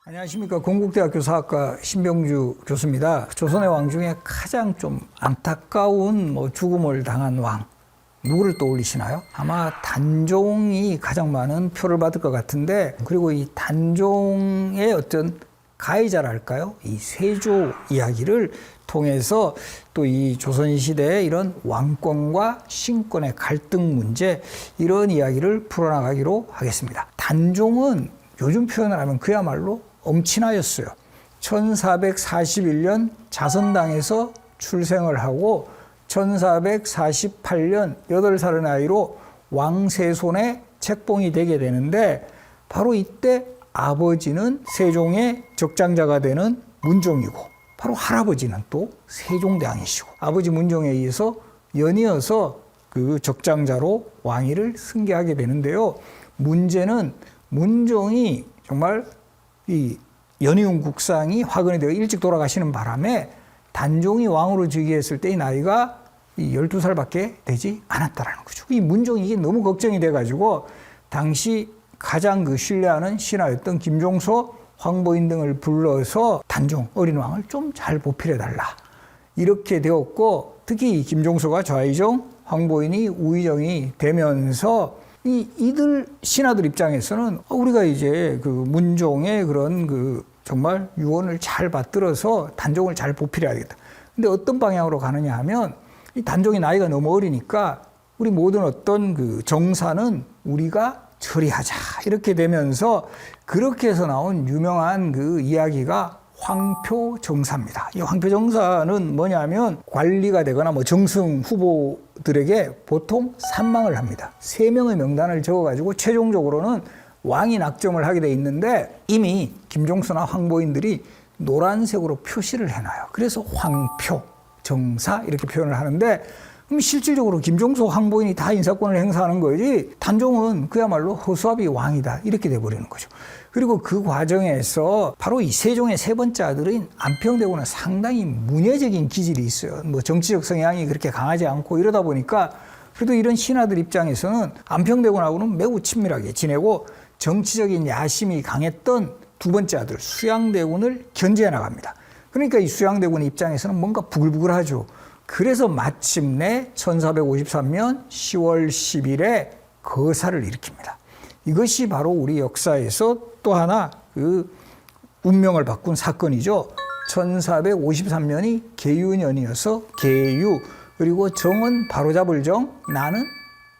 안녕하십니까. 건국대학교 사학과 신병주 교수입니다. 조선의 왕 중에 가장 좀 안타까운 죽음을 당한 왕, 누구를 떠올리시나요? 아마 단종이 가장 많은 표를 받을 것 같은데, 그리고 이 단종의 어떤 가해자랄까요? 이 세조 이야기를 통해서 또 이 조선시대의 이런 왕권과 신권의 갈등 문제, 이런 이야기를 풀어나가기로 하겠습니다. 단종은 요즘 표현을 하면 그야말로 엄친아였어요. 1441년 자선당에서 출생을 하고 1448년 8살의 나이로 왕세손의 책봉이 되게 되는데, 바로 이때 아버지는 세종의 적장자가 되는 문종이고, 바로 할아버지는 또 세종대왕이시고, 아버지 문종에 의해서 연이어서 그 적장자로 왕위를 승계하게 되는데요. 문제는 문종이 정말 이 연이은 국상이 화근이 되어 일찍 돌아가시는 바람에 단종이 왕으로 즉위했을 때 이 나이가 12살밖에 되지 않았다라는 거죠. 이 문종이 이게 너무 걱정이 돼가지고 당시 가장 신뢰하는 신하였던 김종서, 황보인 등을 불러서 단종 어린 왕을 좀 잘 보필해달라, 이렇게 되었고, 특히 이 김종서가 좌의정, 황보인이 우의정이 되면서 이들 신하들 입장에서는 우리가 이제 그 문종의 그런 정말 유언을 잘 받들어서 단종을 잘 보필해야 되겠다. 근데 어떤 방향으로 가느냐 하면, 이 단종이 나이가 너무 어리니까 우리 모든 어떤 정사는 우리가 처리하자, 이렇게 되면서 그렇게 해서 나온 유명한 이야기가 황표정사입니다. 이 황표정사는 뭐냐면, 관리가 되거나 정승 후보들에게 보통 산망을 합니다. 3명의 명단을 적어가지고 최종적으로는 왕이 낙점을 하게 돼 있는데, 이미 김종서나 황보인들이 노란색으로 표시를 해놔요. 그래서 황표정사 이렇게 표현을 하는데, 그럼 실질적으로 김종서, 황보인이 다 인사권을 행사하는 거지, 단종은 그야말로 허수아비 왕이다, 이렇게 돼버리는 거죠. 그리고 그 과정에서 바로 이 세종의 세 번째 아들인 안평대군은 상당히 문예적인 기질이 있어요. 정치적 성향이 그렇게 강하지 않고 이러다 보니까, 그래도 이런 신하들 입장에서는 안평대군하고는 매우 친밀하게 지내고 정치적인 야심이 강했던 두 번째 아들 수양대군을 견제해 나갑니다. 그러니까 이 수양대군 입장에서는 뭔가 부글부글하죠. 그래서 마침내 1453년 10월 10일에 거사를 일으킵니다. 이것이 바로 우리 역사에서 또 하나 운명을 바꾼 사건이죠. 1453년이 계유년이어서 계유, 그리고 정은 바로잡을 정, 나는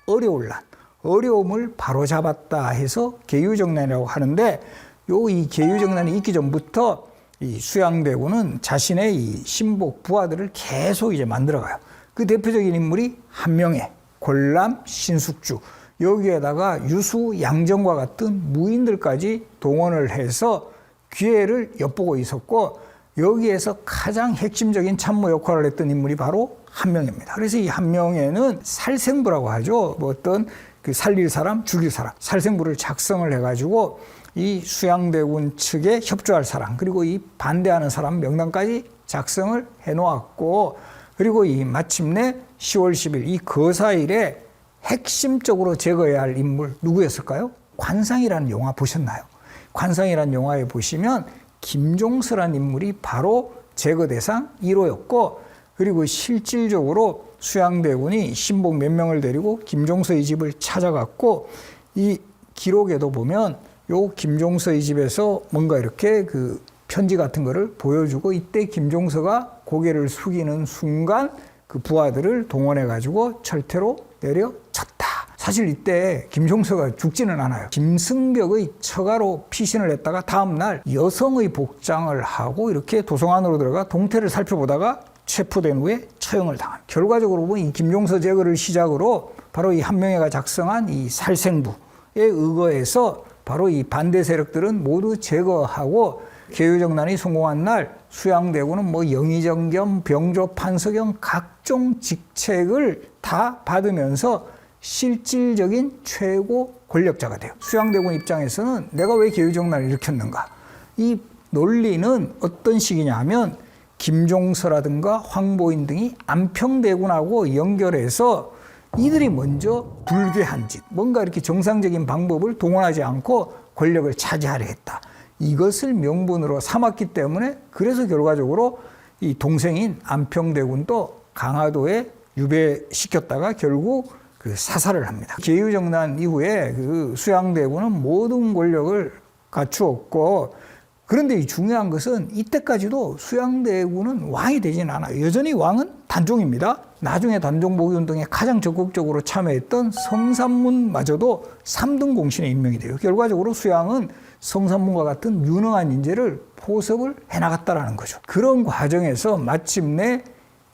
어려울 난, 어려움을 바로잡았다 해서 계유정난이라고 하는데, 이 계유정난이 있기 전부터 이 수양대군은 자신의 이 신복 부하들을 계속 이제 만들어가요. 그 대표적인 인물이 한명회, 골람, 신숙주, 여기에다가 유수, 양정과 같은 무인들까지 동원을 해서 기회를 엿보고 있었고, 여기에서 가장 핵심적인 참모 역할을 했던 인물이 바로 한명회입니다. 그래서 이 한명회는 살생부라고 하죠. 어떤 살릴 사람, 죽일 사람, 살생부를 작성을 해가지고 이 수양대군 측에 협조할 사람, 그리고 이 반대하는 사람 명단까지 작성을 해놓았고, 그리고 이 마침내 10월 10일 이 거사일에 핵심적으로 제거해야 할 인물 누구였을까요? 관상이라는 영화 보셨나요? 관상이라는 영화에 보시면 김종서라는 인물이 바로 제거 대상 1호였고, 그리고 실질적으로 수양대군이 신복 몇 명을 데리고 김종서의 집을 찾아갔고, 이 기록에도 보면 요 김종서의 집에서 뭔가 이렇게 편지 같은 거를 보여주고, 이때 김종서가 고개를 숙이는 순간 그 부하들을 동원해 가지고 철퇴로 내려쳤다. 사실 이때 김종서가 죽지는 않아요. 김승벽의 처가로 피신을 했다가 다음날 여성의 복장을 하고 이렇게 도성 안으로 들어가 동태를 살펴보다가 체포된 후에 처형을 당합니다. 결과적으로 보면 이 김종서 제거를 시작으로 바로 이 한명회가 작성한 이 살생부에 의거해서 바로 이 반대 세력들은 모두 제거하고, 계유정난이 성공한 날 수양대군은 영의정겸, 병조, 판서경 각종 직책을 다 받으면서 실질적인 최고 권력자가 돼요. 수양대군 입장에서는 내가 왜 계유정난을 일으켰는가? 이 논리는 어떤 식이냐 하면, 김종서라든가 황보인 등이 안평대군하고 연결해서 이들이 먼저 불쾌한 짓, 뭔가 이렇게 정상적인 방법을 동원하지 않고 권력을 차지하려 했다, 이것을 명분으로 삼았기 때문에 그래서 결과적으로 이 동생인 안평대군도 강화도에 유배시켰다가 결국 그 사살을 합니다. 계유정난 이후에 그 수양대군은 모든 권력을 갖추었고, 그런데 이 중요한 것은 이때까지도 수양대군은 왕이 되진 않아요. 여전히 왕은 단종입니다. 나중에 단종복위운동에 가장 적극적으로 참여했던 성삼문마저도 3등 공신에 임명이 돼요. 결과적으로 수양은 성삼문과 같은 유능한 인재를 포섭을 해나갔다라는 거죠. 그런 과정에서 마침내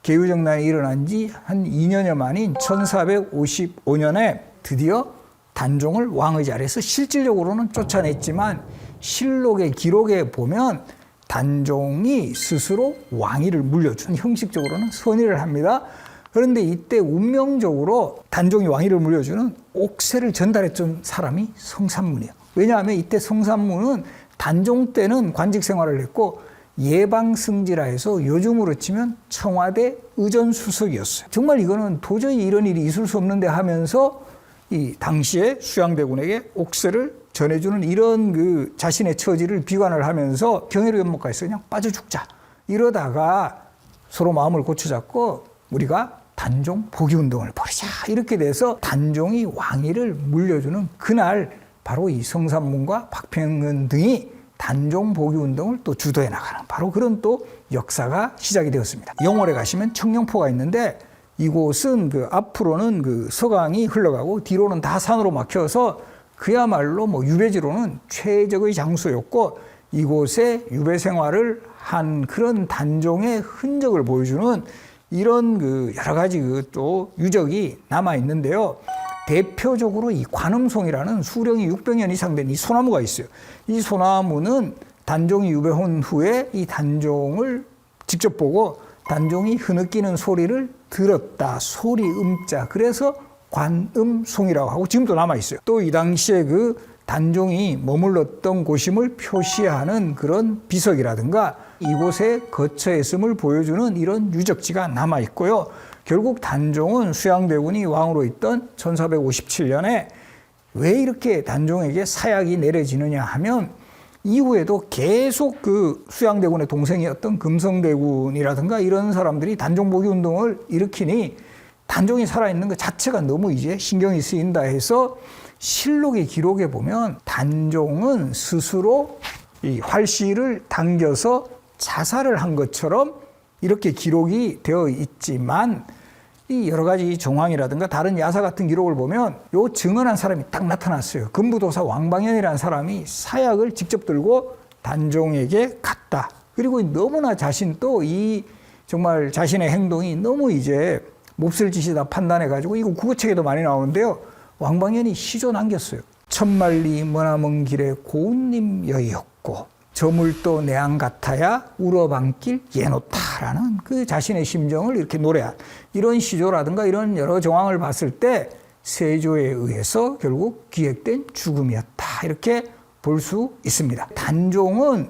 계유정난이 일어난 지 한 2년여 만인 1455년에 드디어 단종을 왕의 자리에서 실질적으로는 쫓아냈지만 실록의 기록에 보면 단종이 스스로 왕위를 물려준, 형식적으로는 선의를 합니다. 그런데 이때 운명적으로 단종이 왕위를 물려주는 옥새를 전달했던 사람이 성삼문이에요. 왜냐하면 이때 성삼문은 단종 때는 관직 생활을 했고 예방승지라 해서 요즘으로 치면 청와대 의전수석이었어요. 정말 이거는 도저히 이런 일이 있을 수 없는데 하면서 이 당시에 수양대군에게 옥새를 전해주는 이런 그 자신의 처지를 비관을 하면서 경애로 연못가에서 그냥 빠져 죽자. 이러다가 서로 마음을 고쳐잡고 우리가 단종 복위운동을 벌이자. 이렇게 돼서 단종이 왕위를 물려주는 그날 바로 이 성삼문과 박평은 등이 단종 복위운동을 또 주도해 나가는 바로 그런 또 역사가 시작이 되었습니다. 영월에 가시면 청룡포가 있는데 이곳은 그 앞으로는 그 서강이 흘러가고 뒤로는 다 산으로 막혀서 그야말로 뭐 유배지로는 최적의 장소였고 이곳에 유배 생활을 한 그런 단종의 흔적을 보여주는 이런 그 여러 가지 그 또 유적이 남아 있는데요. 대표적으로 이 관음송이라는 수령이 600년 이상 된 이 소나무가 있어요. 이 소나무는 단종이 유배한 후에 이 단종을 직접 보고 단종이 흐느끼는 소리를 들었다. 소리 음자. 그래서 관음송이라고 하고 지금도 남아 있어요. 또 이 당시에 그 단종이 머물렀던 곳임을 표시하는 그런 비석이라든가 이곳에 거처했음을 보여주는 이런 유적지가 남아 있고요. 결국 단종은 수양대군이 왕으로 있던 1457년에 왜 이렇게 단종에게 사약이 내려지느냐 하면 이후에도 계속 그 수양대군의 동생이었던 금성대군이라든가 이런 사람들이 단종복위운동을 일으키니 단종이 살아있는 것 자체가 너무 이제 신경이 쓰인다 해서 실록의 기록에 보면 단종은 스스로 이 활시를 당겨서 자살을 한 것처럼 이렇게 기록이 되어 있지만 이 여러 가지 정황이라든가 다른 야사 같은 기록을 보면 요 증언한 사람이 딱 나타났어요. 금부도사 왕방현이라는 사람이 사약을 직접 들고 단종에게 갔다. 그리고 너무나 자신도 이 정말 자신의 행동이 너무 이제 몹쓸 짓이다 판단해가지고 이거 국어책에도 많이 나오는데요. 왕방현이 시조 남겼어요. 천만리 머나먼 길에 고운님 여이었고 저물도 내안 같아야 울어방길 예놓다라는 그 자신의 심정을 이렇게 노래한 이런 시조라든가 이런 여러 정황을 봤을 때 세조에 의해서 결국 기획된 죽음이었다 이렇게 볼 수 있습니다. 단종은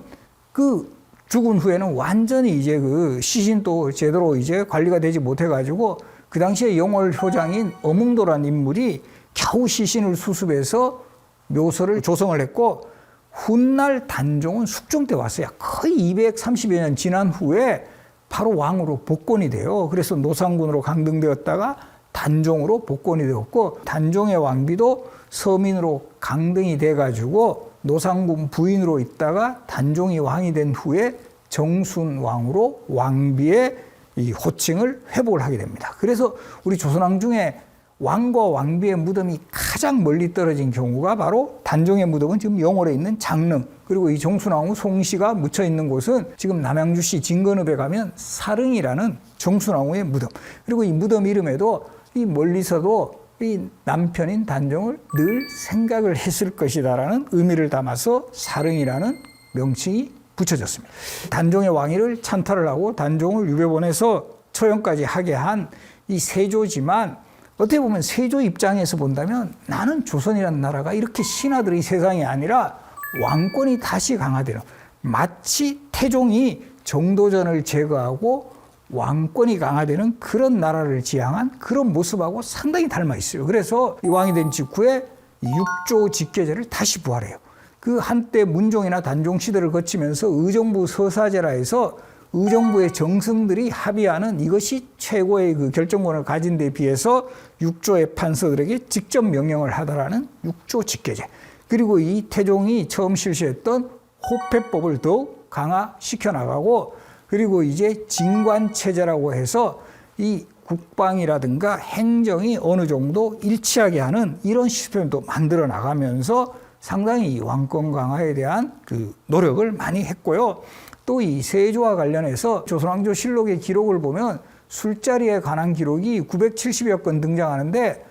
그 죽은 후에는 완전히 이제 그 시신도 제대로 이제 관리가 되지 못해가지고 그 당시에 영월 효장인 어몽도라는 인물이 겨우 시신을 수습해서 묘소를 조성을 했고 훗날 단종은 숙종 때 왔어요. 거의 230여 년 지난 후에 바로 왕으로 복권이 돼요. 그래서 노상군으로 강등되었다가 단종으로 복권이 되었고 단종의 왕비도 서민으로 강등이 돼가지고 노상군 부인으로 있다가 단종이 왕이 된 후에 정순왕으로 왕비의 이 호칭을 회복을 하게 됩니다. 그래서 우리 조선왕 중에 왕과 왕비의 무덤이 가장 멀리 떨어진 경우가 바로 단종의 무덤은 지금 영월에 있는 장릉 그리고 이 정순왕후 송씨가 묻혀 있는 곳은 지금 남양주시 진건읍에 가면 사릉이라는 정순왕후의 무덤 그리고 이 무덤 이름에도 이 멀리서도 이 남편인 단종을 늘 생각을 했을 것이다라는 의미를 담아서 사릉이라는 명칭이 붙여졌습니다. 단종의 왕위를 찬탈을 하고 단종을 유배 보내서 처형까지 하게 한 이 세조지만 어떻게 보면 세조 입장에서 본다면 나는 조선이라는 나라가 이렇게 신하들의 세상이 아니라 왕권이 다시 강화되는 마치 태종이 정도전을 제거하고 왕권이 강화되는 그런 나라를 지향한 그런 모습하고 상당히 닮아 있어요. 그래서 이 왕이 된 직후에 육조 직계제를 다시 부활해요. 그 한때 문종이나 단종 시대를 거치면서 의정부 서사제라 해서 의정부의 정승들이 합의하는 이것이 최고의 그 결정권을 가진 데 비해서 육조의 판서들에게 직접 명령을 하더라는 육조 직계제. 그리고 이 태종이 처음 실시했던 호패법을 더욱 강화시켜 나가고, 그리고 이제 진관체제라고 해서 이 국방이라든가 행정이 어느 정도 일치하게 하는 이런 시스템도 만들어 나가면서 상당히 이 왕권 강화에 대한 그 노력을 많이 했고요. 또 이 세조와 관련해서 조선왕조실록의 기록을 보면 술자리에 관한 기록이 970여 건 등장하는데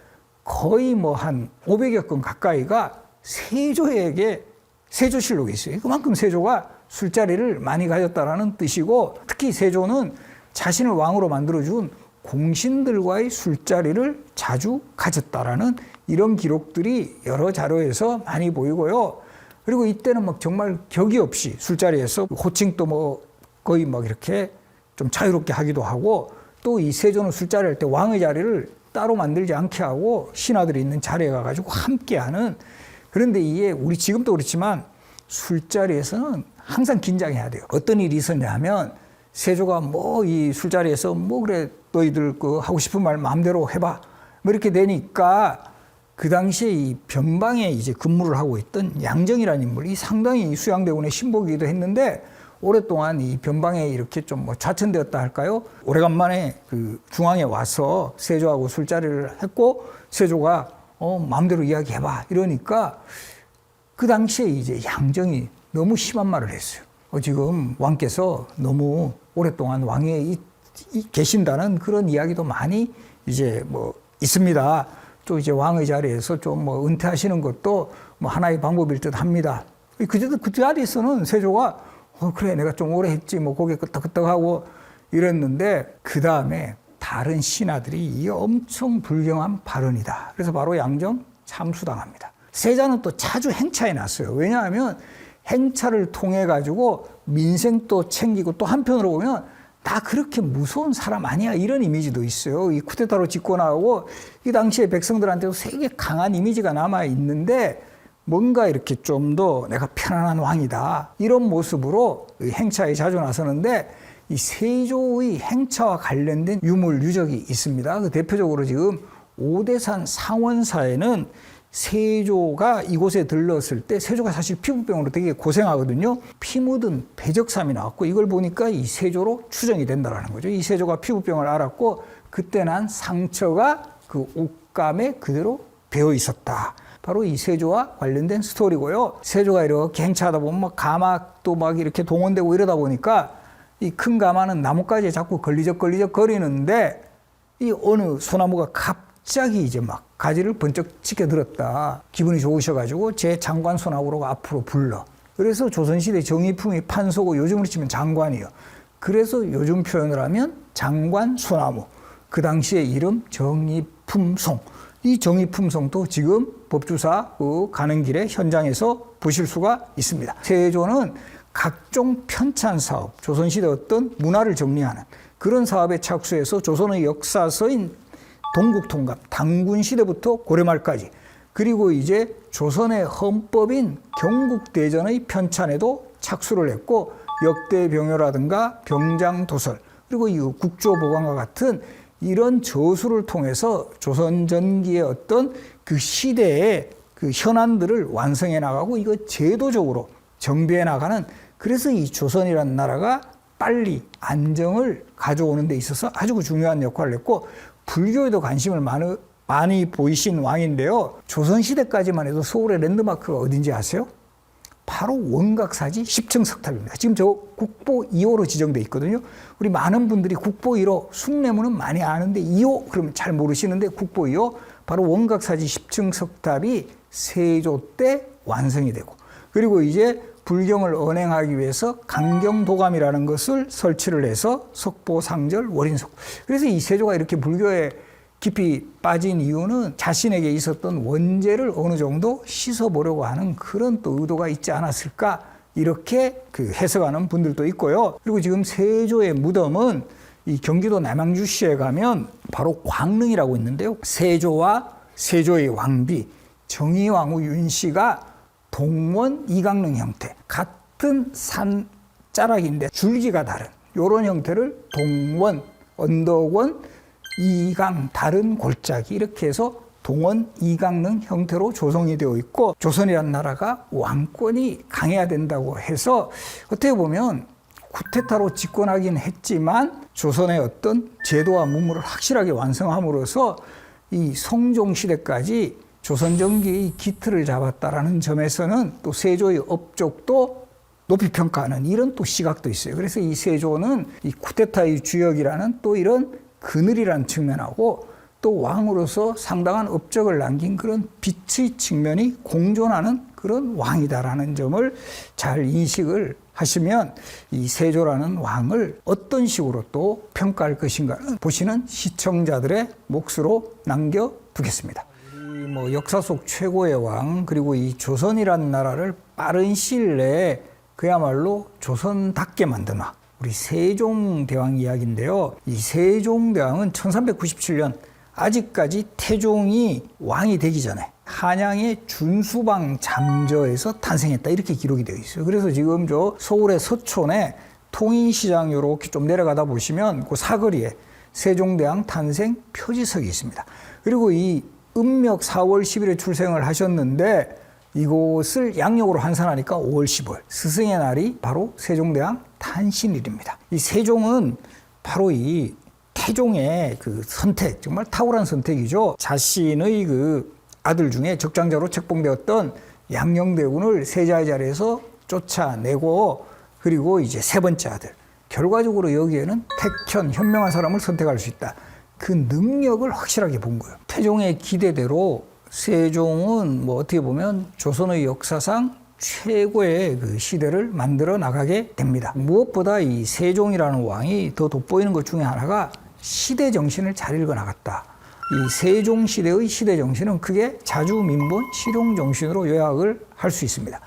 거의 뭐 한 500여 건 가까이가 세조에게 세조실록이 있어요. 그만큼 세조가 술자리를 많이 가졌다라는 뜻이고, 특히 세조는 자신을 왕으로 만들어준 공신들과의 술자리를 자주 가졌다라는 이런 기록들이 여러 자료에서 많이 보이고요. 그리고 이때는 막 정말 격이 없이 술자리에서 호칭도 뭐 거의 막 이렇게 좀 자유롭게 하기도 하고, 또 이 세조는 술자리 할 때 왕의 자리를 따로 만들지 않게 하고 신하들이 있는 자리에 가가지고 함께 하는. 그런데 이게 우리 지금도 그렇지만 술자리에서는 항상 긴장해야 돼요. 어떤 일이 있었냐 하면 세조가 뭐 이 술자리에서 뭐 그래 너희들 그 하고 싶은 말 마음대로 해봐 뭐 이렇게 되니까 그 당시에 이 변방에 이제 근무를 하고 있던 양정이라는 인물이 상당히 수양대군의 신복이기도 했는데 오랫동안 이 변방에 이렇게 좀 뭐 좌천되었다 할까요? 오래간만에 그 중앙에 와서 세조하고 술자리를 했고 세조가 마음대로 이야기해봐 이러니까 그 당시에 이제 양정이 너무 심한 말을 했어요. 지금 왕께서 너무 오랫동안 왕에 계신다는 그런 이야기도 많이 이제 뭐 있습니다. 또 이제 왕의 자리에서 좀 뭐 은퇴하시는 것도 뭐 하나의 방법일 듯 합니다. 그 자리에서는 세조가 그래 내가 좀 오래 했지 뭐 고개 끄덕끄덕하고 이랬는데 그 다음에 다른 신하들이 이게 엄청 불경한 발언이다. 그래서 바로 양정 참수당합니다. 세자는 또 자주 행차에 났어요. 왜냐하면 행차를 통해 가지고 민생도 챙기고 또 한편으로 보면 나 그렇게 무서운 사람 아니야 이런 이미지도 있어요. 이 쿠데타로 집권하고 이 당시에 백성들한테도 되게 강한 이미지가 남아 있는데 뭔가 이렇게 좀 더 내가 편안한 왕이다 이런 모습으로 행차에 자주 나서는데 이 세조의 행차와 관련된 유물 유적이 있습니다. 그 대표적으로 지금 오대산 상원사에는 세조가 이곳에 들렀을 때 세조가 사실 피부병으로 되게 고생하거든요. 피 묻은 배적삼이 나왔고 이걸 보니까 이 세조로 추정이 된다라는 거죠. 이 세조가 피부병을 앓았고 그때 난 상처가 그 옷감에 그대로 배어 있었다. 바로 이 세조와 관련된 스토리고요. 세조가 이렇게 행차하다 보면 막 가막도 막 이렇게 동원되고 이러다 보니까 이 큰 가마는 나뭇가지에 자꾸 걸리적 거리는데 이 어느 소나무가 갑자기 이제 막 가지를 번쩍 치켜들었다. 기분이 좋으셔가지고 제 장관 소나무로 앞으로 불러. 그래서 조선시대 정의품이 판소고 요즘으로 치면 장관이요. 그래서 요즘 표현을 하면 장관 소나무. 그 당시의 이름 정의품송. 이 정의품송도 지금 법주사 가는 길에 현장에서 보실 수가 있습니다. 세조는 각종 편찬 사업, 조선시대 어떤 문화를 정리하는 그런 사업에 착수해서 조선의 역사서인 동국통갑, 당군시대부터 고려말까지 그리고 이제 조선의 헌법인 경국대전의 편찬에도 착수를 했고 역대병효라든가 병장도설 그리고 이 국조보관과 같은 이런 저수를 통해서 조선 전기의 어떤 그 시대의 그 현안들을 완성해 나가고 이거 제도적으로 정비해 나가는 그래서 이 조선이라는 나라가 빨리 안정을 가져오는 데 있어서 아주 중요한 역할을 했고 불교에도 관심을 많이 보이신 왕인데요. 조선시대까지만 해도 서울의 랜드마크가 어딘지 아세요? 바로 원각사지 10층 석탑입니다. 지금 저 국보 2호로 지정돼 있거든요. 우리 많은 분들이 국보 1호, 숭례문은 많이 아는데 2호 그러면 잘 모르시는데 국보 2호 바로 원각사지 10층 석탑이 세조 때 완성이 되고 그리고 이제 불경을 언행하기 위해서 강경도감이라는 것을 설치를 해서 석보상절 월인석. 그래서 이 세조가 이렇게 불교에 깊이 빠진 이유는 자신에게 있었던 원죄를 어느 정도 씻어보려고 하는 그런 또 의도가 있지 않았을까 이렇게 그 해석하는 분들도 있고요. 그리고 지금 세조의 무덤은 이 경기도 남양주시에 가면 바로 광릉이라고 있는데요. 세조와 세조의 왕비 정의왕후 윤씨가 동원 이강릉 형태, 같은 산 자락인데 줄기가 다른 이런 형태를 동원, 언덕원, 이강, 다른 골짜기 이렇게 해서 동원 이강릉 형태로 조성이 되어 있고, 조선이라는 나라가 왕권이 강해야 된다고 해서 어떻게 보면 쿠데타로 집권하긴 했지만 조선의 어떤 제도와 문물을 확실하게 완성함으로써 이 성종 시대까지 조선 정기의 기틀을 잡았다라는 점에서는 또 세조의 업적도 높이 평가하는 이런 또 시각도 있어요. 그래서 이 세조는 이 쿠데타의 주역이라는 또 이런 그늘이라는 측면하고 또 왕으로서 상당한 업적을 남긴 그런 빛의 측면이 공존하는 그런 왕이다라는 점을 잘 인식을 하시면 이 세조라는 왕을 어떤 식으로 또 평가할 것인가는 보시는 시청자들의 몫으로 남겨두겠습니다. 뭐 역사 속 최고의 왕, 그리고 이 조선이라는 나라를 빠른 시일 내에 그야말로 조선답게 만든 왕, 우리 세종대왕 이야기인데요. 이 세종대왕은 1397년 아직까지 태종이 왕이 되기 전에 한양의 준수방 잠저에서 탄생했다, 이렇게 기록이 되어 있어요. 그래서 지금 저 서울의 서촌에 통인시장 이렇게 좀 내려가다 보시면 그 사거리에 세종대왕 탄생 표지석이 있습니다. 그리고 이 음력 4월 10일에 출생을 하셨는데 이곳을 양력으로 환산하니까 5월 15일 스승의 날이 바로 세종대왕 탄신일입니다. 이 세종은 바로 이 태종의 그 선택, 정말 탁월한 선택이죠. 자신의 그 아들 중에 적장자로 책봉되었던 양녕대군을 세자의 자리에서 쫓아내고, 그리고 이제 세 번째 아들, 결과적으로 여기에는 택현, 현명한 사람을 선택할 수 있다, 그 능력을 확실하게 본 거예요. 태종의 기대대로 세종은 뭐 어떻게 보면 조선의 역사상 최고의 그 시대를 만들어 나가게 됩니다. 무엇보다 이 세종이라는 왕이 더 돋보이는 것 중에 하나가 시대 정신을 잘 읽어 나갔다. 이 세종 시대의 시대 정신은 크게 자주민본 실용 정신으로 요약을 할 수 있습니다.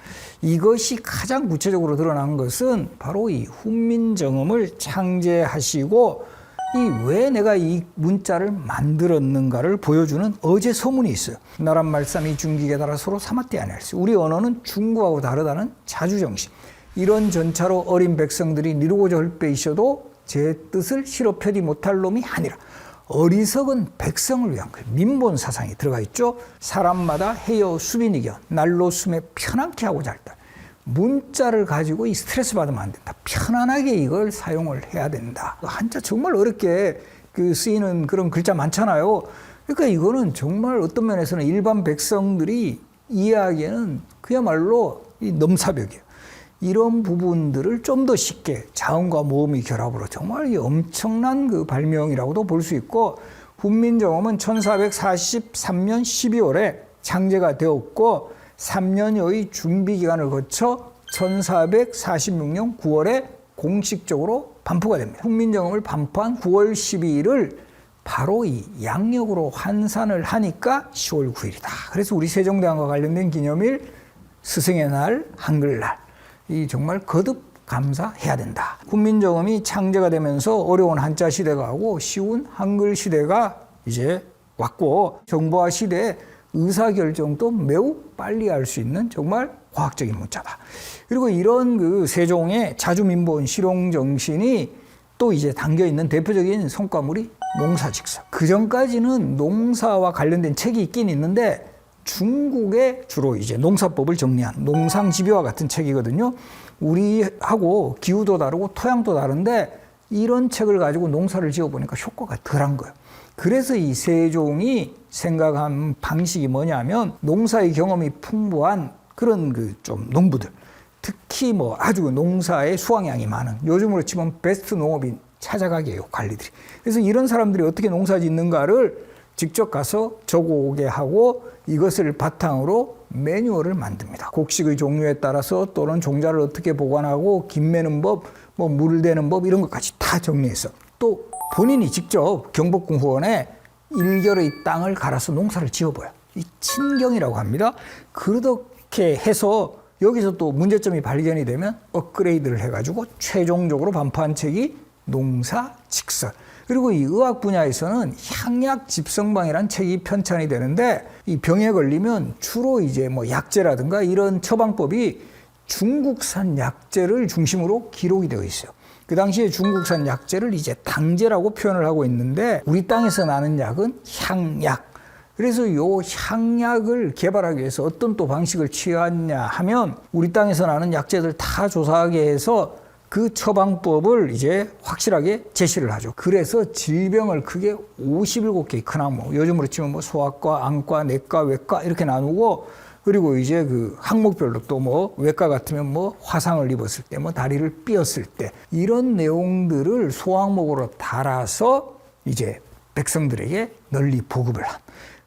이것이 가장 구체적으로 드러난 것은 바로 이 훈민정음을 창제하시고 이 왜 내가 이 문자를 만들었는가를 보여주는 어제 서문이 있어요. 나란 말씀이 중기게 따라 서로 사마띠 아니할수. 우리 언어는 중국하고 다르다는 자주정신. 이런 전차로 어린 백성들이 이루고자 할 빼이셔도 제 뜻을 실어 펴지 못할 놈이 아니라, 어리석은 백성을 위한 그 민본 사상이 들어가 있죠. 사람마다 헤어 수빈이겨 날로 숨에 편안케 하고자 할 때 문자를 가지고 이 스트레스 받으면 안 된다. 편안하게 이걸 사용을 해야 된다. 한자 정말 어렵게 그 쓰이는 그런 글자 많잖아요. 그러니까 이거는 정말 어떤 면에서는 일반 백성들이 이해하기에는 그야말로 이 넘사벽이에요. 이런 부분들을 좀 더 쉽게 자음과 모음의 결합으로 정말 엄청난 그 발명이라고도 볼 수 있고, 훈민정음은 1443년 12월에 창제가 되었고 3년여의 준비 기간을 거쳐 1446년 9월에 공식적으로 반포가 됩니다. 훈민정음을 반포한 9월 12일을 바로 이 양력으로 환산을 하니까 10월 9일이다. 그래서 우리 세종대왕과 관련된 기념일, 스승의 날, 한글날, 이 정말 거듭 감사해야 된다. 훈민정음이 창제가 되면서 어려운 한자 시대가 하고 쉬운 한글 시대가 이제 왔고, 정보화 시대에 의사결정도 매우 빨리 할 수 있는 정말 과학적인 문자다. 그리고 이런 그 세종의 자주민본 실용정신이 또 이제 담겨있는 대표적인 성과물이 농사직서. 그 전까지는 농사와 관련된 책이 있긴 있는데 중국에 주로 이제 농사법을 정리한 농상집요와 같은 책이거든요. 우리하고 기후도 다르고 토양도 다른데 이런 책을 가지고 농사를 지어보니까 효과가 덜한 거예요. 그래서 이 세종이 생각한 방식이 뭐냐면, 농사의 경험이 풍부한 그런 그 좀 농부들, 특히 뭐 아주 농사의 수확량이 많은, 요즘으로 치면 베스트 농업인 찾아가게 해요, 관리들이. 그래서 이런 사람들이 어떻게 농사 짓는가를 직접 가서 적어오게 하고 이것을 바탕으로 매뉴얼을 만듭니다. 곡식의 종류에 따라서 또는 종자를 어떻게 보관하고 김 매는 법, 뭐 물 대는 법, 이런 것까지 다 정리해서 또 본인이 직접 경복궁 후원에 1결의 땅을 갈아서 농사를 지어봐요. 이 친경이라고 합니다. 그렇게 해서 여기서 또 문제점이 발견이 되면 업그레이드를 해가지고 최종적으로 반포한 책이 농사직설. 그리고 이 의학 분야에서는 향약 집성방이라는 책이 편찬이 되는데 이 병에 걸리면 주로 이제 뭐 약제라든가 이런 처방법이 중국산 약제를 중심으로 기록이 되어 있어요. 그 당시에 중국산 약제를 이제 당제라고 표현을 하고 있는데 우리 땅에서 나는 약은 향약. 그래서 요 향약을 개발하기 위해서 어떤 또 방식을 취하냐 하면 우리 땅에서 나는 약제들 다 조사하게 해서 그 처방법을 이제 확실하게 제시를 하죠. 그래서 질병을 크게 57개의 큰 항목, 요즘으로 치면 뭐 소아과, 안과, 내과, 외과 이렇게 나누고 그리고 이제 그 항목별로 또 뭐 외과 같으면 뭐 화상을 입었을 때, 뭐 다리를 삐었을 때 이런 내용들을 소항목으로 달아서 이제 백성들에게 널리 보급을 한.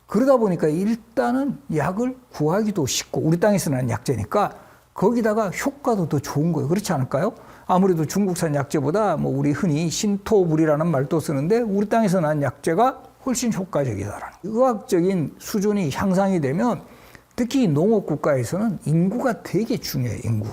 그러다 보니까 일단은 약을 구하기도 쉽고 우리 땅에서 나는 약제니까 거기다가 효과도 더 좋은 거예요. 그렇지 않을까요? 아무래도 중국산 약제보다 뭐 우리 흔히 신토불이라는 말도 쓰는데 우리 땅에서 난 약제가 훨씬 효과적이다라는. 의학적인 수준이 향상이 되면 특히 농업 국가에서는 인구가 되게 중요해요. 인구.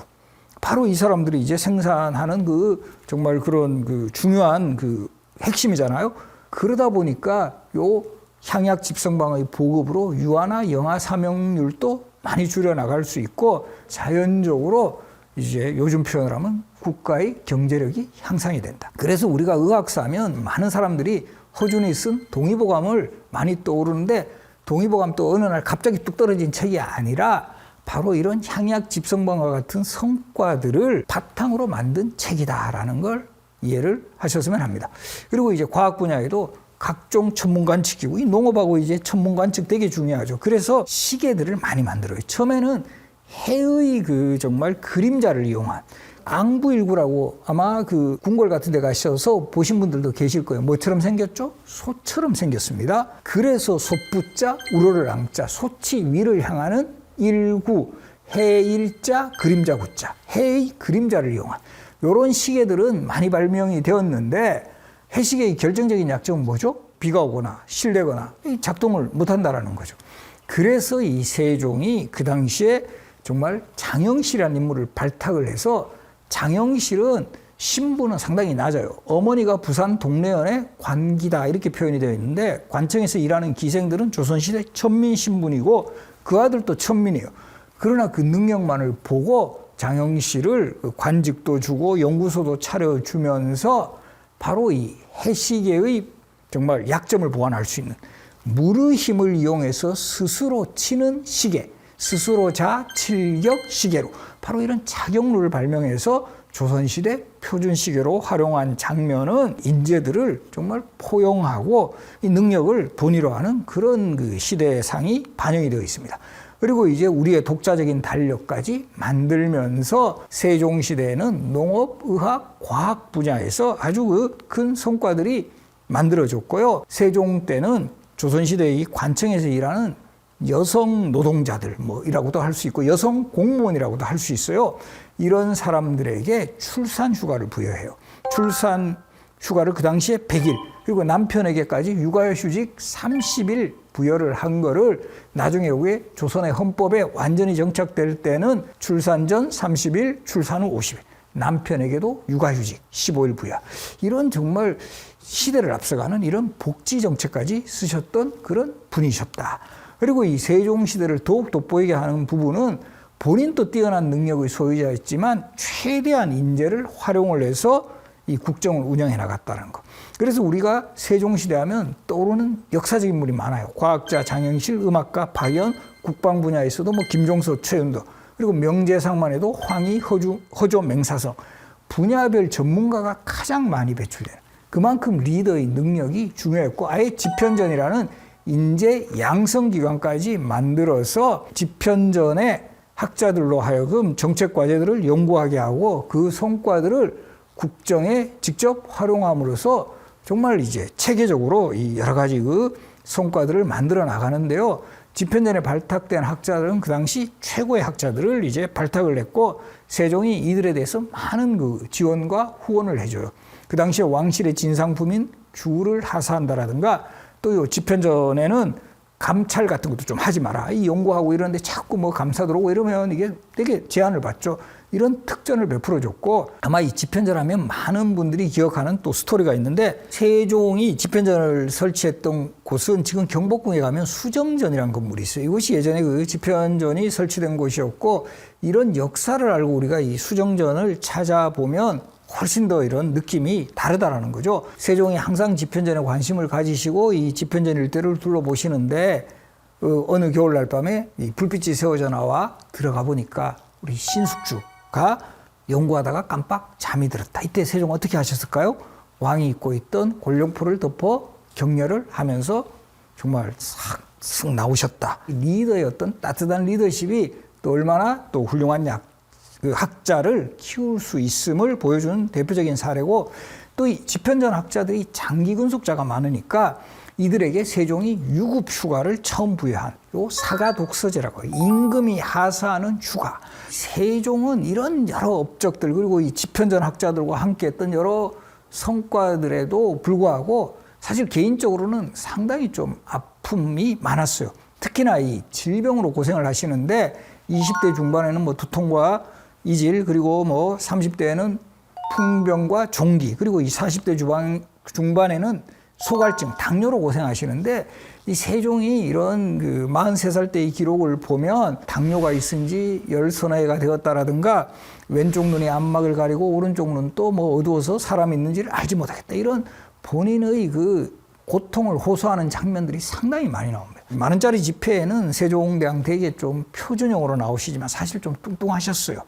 바로 이 사람들이 이제 생산하는 그 정말 그런 그 중요한 그 핵심이잖아요. 그러다 보니까 요 향약 집성방의 보급으로 유아나 영아 사명률도 많이 줄여 나갈 수 있고 자연적으로 이제 요즘 표현을 하면 국가의 경제력이 향상이 된다. 그래서 우리가 의학사 하면 많은 사람들이 허준이 쓴 동의보감을 많이 떠오르는데 동의보감 또 어느 날 갑자기 뚝 떨어진 책이 아니라 바로 이런 향약 집성방과 같은 성과들을 바탕으로 만든 책이다라는 걸 이해를 하셨으면 합니다. 그리고 이제 과학 분야에도 각종 천문관측기고 이 농업하고 이제 천문관측 되게 중요하죠. 그래서 시계들을 많이 만들어요. 처음에는 해의 그 정말 그림자를 이용한 앙부일구라고 아마 그 궁궐 같은 데 가셔서 보신 분들도 계실 거예요. 뭐처럼 생겼죠? 소처럼 생겼습니다. 그래서 솥부자, 우러를 앙자, 솥이 위를 향하는 일구, 해일자, 그림자 구자, 해의 그림자를 이용한 이런 시계들은 많이 발명이 되었는데 해시계의 결정적인 약점은 뭐죠? 비가 오거나 실내거나 작동을 못한다라는 거죠. 그래서 이 세종이 그 당시에 정말 장영실이라는 인물을 발탁을 해서 장영실은 신분은 상당히 낮아요. 어머니가 부산 동래연의 관기다 이렇게 표현이 되어 있는데 관청에서 일하는 기생들은 조선시대 천민 신분이고 그 아들도 천민이에요. 그러나 그 능력만을 보고 장영실을 관직도 주고 연구소도 차려주면서 바로 이 해시계의 정말 약점을 보완할 수 있는 물의 힘을 이용해서 스스로 치는 시계, 스스로 자 칠격 시계로 바로 이런 착용룰을 발명해서 조선시대 표준시계로 활용한 장면은 인재들을 정말 포용하고 이 능력을 본위로 하는 그런 그 시대상이 반영이 되어 있습니다. 그리고 이제 우리의 독자적인 달력까지 만들면서 세종시대에는 농업, 의학, 과학 분야에서 아주 그 큰 성과들이 만들어졌고요. 세종 때는 조선시대의 이 관청에서 일하는 여성 노동자들 뭐이라고도 할 수 있고 여성 공무원이라고도 할 수 있어요. 이런 사람들에게 출산 휴가를 부여해요. 출산 휴가를 그 당시에 100일 그리고 남편에게까지 육아휴직 30일 부여를 한 거를 나중에 왜 조선의 헌법에 완전히 정착될 때는 출산 전 30일, 출산 후 50일. 남편에게도 육아휴직 15일 부여. 이런 정말 시대를 앞서가는 이런 복지 정책까지 쓰셨던 그런 분이셨다. 그리고 이 세종시대를 더욱 돋보이게 하는 부분은 본인도 뛰어난 능력의 소유자였지만 최대한 인재를 활용을 해서 이 국정을 운영해 나갔다는 것. 그래서 우리가 세종시대 하면 떠오르는 역사적인 인물이 많아요. 과학자 장영실, 음악가 박연, 국방 분야에서도 뭐 김종서, 최윤도, 그리고 명제상만 해도 황희, 허조, 맹사성. 분야별 전문가가 가장 많이 배출되는 그만큼 리더의 능력이 중요했고 아예 집현전이라는 인재 양성기관까지 만들어서 집현전의 학자들로 하여금 정책 과제들을 연구하게 하고 그 성과들을 국정에 직접 활용함으로써 정말 이제 체계적으로 이 여러 가지 그 성과들을 만들어 나가는데요. 집현전에 발탁된 학자들은 그 당시 최고의 학자들을 이제 발탁을 했고 세종이 이들에 대해서 많은 그 지원과 후원을 해줘요. 그 당시에 왕실의 진상품인 귤을 하사한다라든가 또 요 집현전에는 감찰 같은 것도 좀 하지 마라. 이 연구하고 이러는데 자꾸 뭐 감사 들어오고 이러면 이게 되게 제한을 받죠. 이런 특전을 베풀어줬고, 아마 이 집현전하면 많은 분들이 기억하는 또 스토리가 있는데, 세종이 집현전을 설치했던 곳은 지금 경복궁에 가면 수정전이라는 건물이 있어요. 이곳이 예전에 그 집현전이 설치된 곳이었고, 이런 역사를 알고 우리가 이 수정전을 찾아보면 훨씬 더 이런 느낌이 다르다라는 거죠. 세종이 항상 집현전에 관심을 가지시고 이 집현전 일대를 둘러보시는데, 어느 겨울날 밤에 이 불빛이 세워져 나와 들어가 보니까 우리 신숙주가 연구하다가 깜빡 잠이 들었다. 이때 세종 어떻게 하셨을까요? 왕이 입고 있던 골룡포를 덮어 격려를 하면서 정말 싹 나오셨다. 리더의 어떤 따뜻한 리더십이 또 얼마나 또 훌륭한 학자를 키울 수 있음을 보여주는 대표적인 사례고, 또 이 집현전 학자들이 장기 근속자가 많으니까 이들에게 세종이 유급 휴가를 처음 부여한 요 사가독서제라고 해요. 임금이 하사하는 휴가. 세종은 이런 여러 업적들, 그리고 이 집현전 학자들과 함께 했던 여러 성과들에도 불구하고 사실 개인적으로는 상당히 좀 아픔이 많았어요. 특히나 이 질병으로 고생을 하시는데 20대 중반에는 뭐 두통과 이질, 그리고 뭐 30대에는 풍병과 종기, 그리고 이 40대 중반에는 소갈증, 당뇨로 고생하시는데, 이 세종이 이런 그 43살 때의 기록을 보면 당뇨가 있은 지 10서너 해가 되었다라든가, 왼쪽 눈이 안막을 가리고 오른쪽 눈 또 뭐 어두워서 사람이 있는지를 알지 못하겠다, 이런 본인의 그 고통을 호소하는 장면들이 상당히 많이 나옵니다. 만원짜리 지폐에는 세종대왕 되게 좀 표준형으로 나오시지만 사실 좀 뚱뚱하셨어요.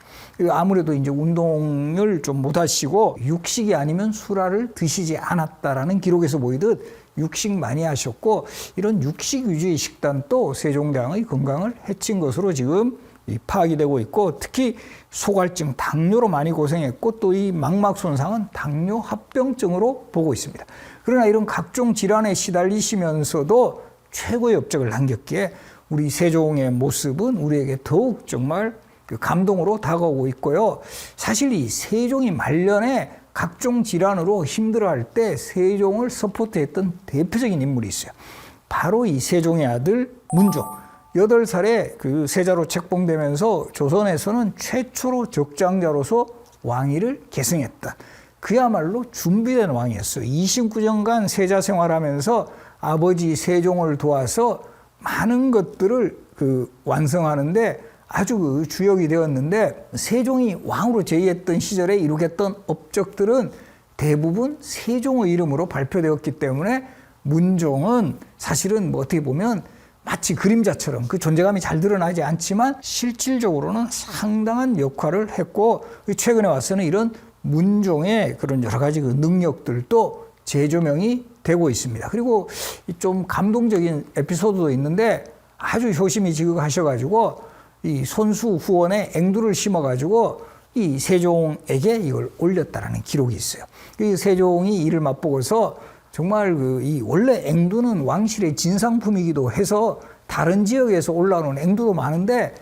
아무래도 이제 운동을 좀 못하시고 육식이 아니면 술알을 드시지 않았다라는 기록에서 보이듯 육식 많이 하셨고, 이런 육식 위주의 식단도 세종대왕의 건강을 해친 것으로 지금 파악이 되고 있고, 특히 소갈증, 당뇨로 많이 고생했고, 또 이 망막 손상은 당뇨 합병증으로 보고 있습니다. 그러나 이런 각종 질환에 시달리시면서도 최고의 업적을 남겼기에 우리 세종의 모습은 우리에게 더욱 정말 감동으로 다가오고 있고요. 사실 이 세종이 말년에 각종 질환으로 힘들어할 때 세종을 서포트했던 대표적인 인물이 있어요. 바로 이 세종의 아들 문종. 8살에 그 세자로 책봉되면서 조선에서는 최초로 적장자로서 왕위를 계승했다. 그야말로 준비된 왕이었어요. 29년간 세자 생활하면서 아버지 세종을 도와서 많은 것들을 완성하는데 아주 그 주역이 되었는데, 세종이 왕으로 재위했던 시절에 이룩했던 업적들은 대부분 세종의 이름으로 발표되었기 때문에 문종은 사실은 뭐 어떻게 보면 마치 그림자처럼 그 존재감이 잘 드러나지 않지만 실질적으로는 상당한 역할을 했고, 최근에 와서는 이런 문종의 그런 여러 가지 그 능력들도 재조명이 되고 있습니다. 그리고 좀 감동적인 에피소드도 있는데, 아주 효심이 지극하셔가지고 이 손수 후원에 앵두를 심어가지고 이 세종에게 이걸 올렸다라는 기록이 있어요. 이 세종이 이를 맛보고서 정말 이 원래 앵두는 왕실의 진상품이기도 해서 다른 지역에서 올라오는 앵두도 많은데,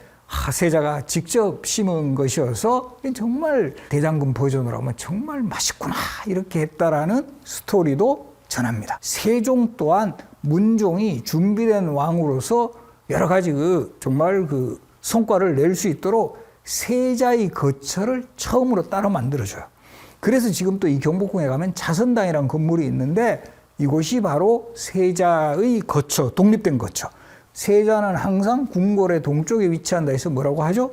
세자가 직접 심은 것이어서 정말 대장금 버전으로 하면 정말 맛있구나 이렇게 했다라는 스토리도 전합니다. 세종 또한 문종이 준비된 왕으로서 여러 가지 정말 성과를 낼 수 있도록 세자의 거처를 처음으로 따로 만들어줘요. 그래서 지금 또 이 경복궁에 가면 자선당이라는 건물이 있는데, 이곳이 바로 세자의 거처, 독립된 거처. 세자는 항상 궁궐의 동쪽에 위치한다 해서 뭐라고 하죠?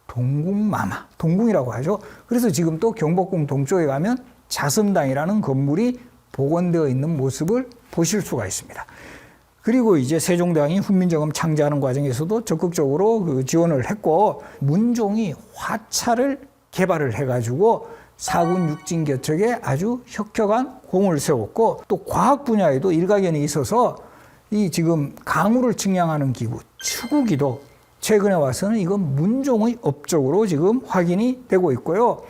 동궁마마, 동궁이라고 하죠. 그래서 지금 또 경복궁 동쪽에 가면 자선당이라는 건물이 복원되어 있는 모습을 보실 수가 있습니다. 그리고 이제 세종대왕이 훈민정음 창제하는 과정에서도 적극적으로 지원을 했고, 문종이 화차를 개발을 해가지고 사군 육진 개척에 아주 혁혁한 공을 세웠고, 또 과학 분야에도 일가견이 있어서 이 지금 강우를 측량하는 기구 추구기도 최근에 와서는 이건 문종의 업적으로 지금 확인이 되고 있고요.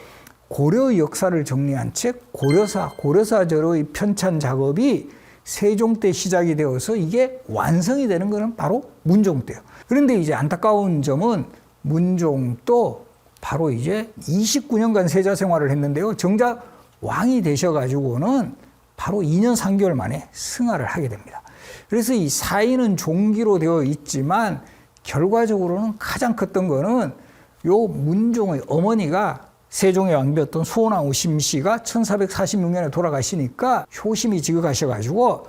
고려의 역사를 정리한 책 고려사절의 편찬 작업이 세종 때 시작이 되어서 이게 완성이 되는 것은 바로 문종 때예요. 그런데 이제 안타까운 점은 문종도 바로 이제 29년간 세자 생활을 했는데요. 정작 왕이 되셔가지고는 바로 2년 3개월 만에 승하를 하게 됩니다. 그래서 이 사인은 종기로 되어 있지만 결과적으로는 가장 컸던 거는 요 문종의 어머니가 세종의 왕비였던 수원왕후 심씨가 1446년에 돌아가시니까 효심이 지극하셔가지고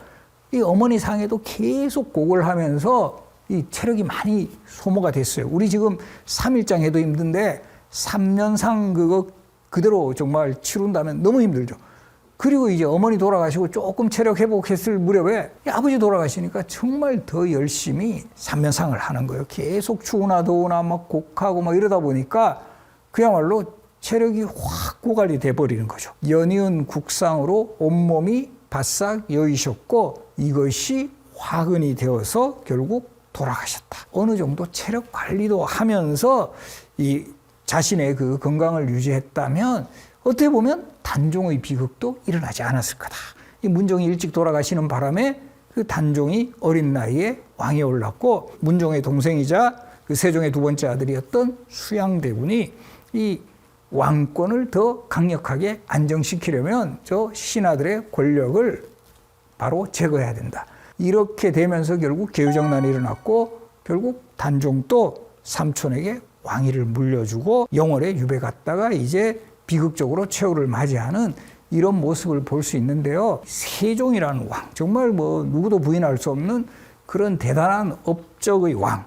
이 어머니 상에도 계속 곡을 하면서 이 체력이 많이 소모가 됐어요. 우리 지금 3일장 해도 힘든데 3년상 그거 그대로 정말 치룬다면 너무 힘들죠. 그리고 이제 어머니 돌아가시고 조금 체력 회복했을 무렵에 아버지 돌아가시니까 정말 더 열심히 3년상을 하는 거예요. 계속 추우나 더우나 막 곡하고 막 이러다 보니까 그야말로 체력이 확 고갈이 돼버리는 거죠. 연이은 국상으로 온몸이 바싹 여이셨고 이것이 화근이 되어서 결국 돌아가셨다. 어느 정도 체력 관리도 하면서 이 자신의 그 건강을 유지했다면 어떻게 보면 단종의 비극도 일어나지 않았을 거다. 이 문종이 일찍 돌아가시는 바람에 그 단종이 어린 나이에 왕에 올랐고 문종의 동생이자 그 세종의 두 번째 아들이었던 수양대군이 이 왕권을 더 강력하게 안정시키려면 저 신하들의 권력을 바로 제거해야 된다. 이렇게 되면서 결국 개유정난이 일어났고 결국 단종도 삼촌에게 왕위를 물려주고 영월에 유배 갔다가 이제 비극적으로 최후를 맞이하는 이런 모습을 볼 수 있는데요. 세종이라는 왕, 정말 뭐 누구도 부인할 수 없는 그런 대단한 업적의 왕,